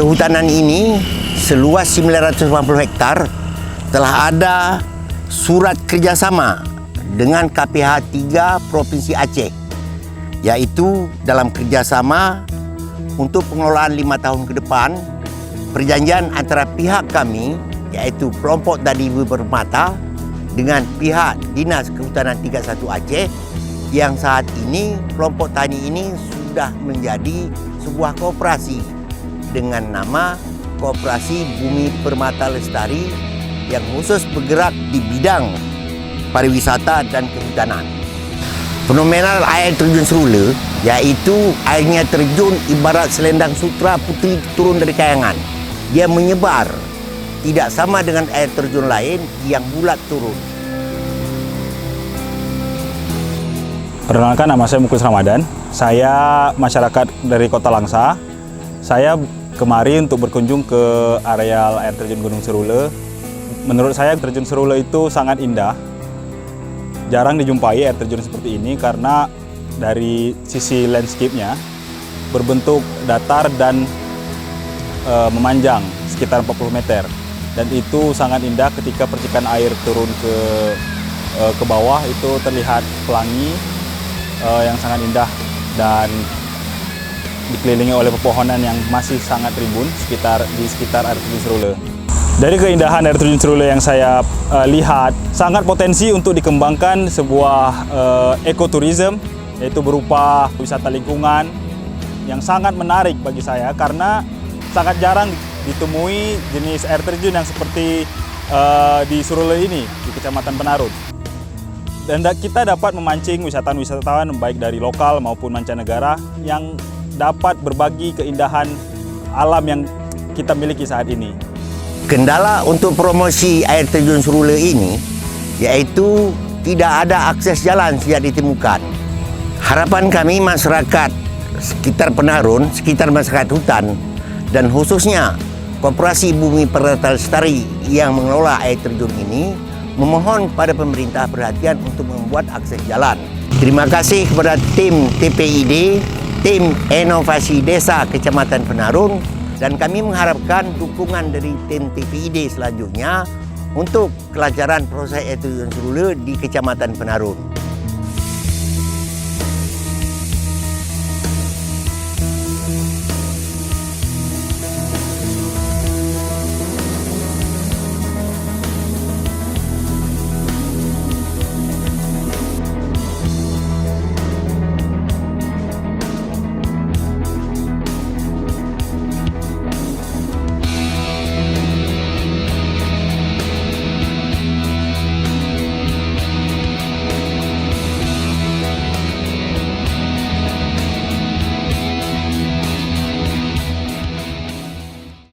kehutanan ini seluas 950 hektar telah ada surat kerjasama dengan KPH 3 Provinsi Aceh, yaitu dalam kerjasama untuk pengelolaan 5 tahun ke depan, perjanjian antara pihak kami, yaitu kelompok tani bermata, dengan pihak Dinas Kehutanan 31 Aceh, yang saat ini kelompok tani ini sudah menjadi sebuah koperasi dengan nama Koperasi Bumi Permata Lestari yang khusus bergerak di bidang pariwisata dan kehutanan. Fenomenal air terjun Serula, yaitu airnya terjun ibarat selendang sutra putri turun dari kayangan. Dia menyebar, tidak sama dengan air terjun lain yang bulat turun. Perkenalkan, nama saya Mukus Ramadan. Saya masyarakat dari Kota Langsa. Saya kemari untuk berkunjung ke areal air terjun Gunung Serula. Menurut saya terjun Serula itu sangat indah. Jarang dijumpai air terjun seperti ini karena dari sisi landscape-nya berbentuk datar dan memanjang sekitar 40 meter. Dan itu sangat indah ketika percikan air turun ke bawah, itu terlihat pelangi yang sangat indah dan dikelilingi oleh pepohonan yang masih sangat rimbun di sekitar air terjun Serula. Dari keindahan air terjun Serula yang saya lihat, sangat potensi untuk dikembangkan sebuah ekoturism, yaitu berupa wisata lingkungan yang sangat menarik bagi saya karena sangat jarang ditemui jenis air terjun yang seperti di Serula ini, di Kecamatan Penarun. Dan kita dapat memancing wisatawan baik dari lokal maupun mancanegara yang dapat berbagi keindahan alam yang kita miliki saat ini. Kendala untuk promosi air terjun Serula ini yaitu tidak ada akses jalan sejak ditemukan. Harapan kami masyarakat sekitar Penarun, sekitar masyarakat hutan, dan khususnya Koperasi Bumi Permata Lestari yang mengelola air terjun ini memohon pada pemerintah perhatian untuk membuat akses jalan. Terima kasih kepada tim TPID, tim Inovasi Desa Kecamatan Penarun, dan kami mengharapkan dukungan dari tim TPID selanjutnya untuk kelancaran proses air terjun Serula di Kecamatan Penarun.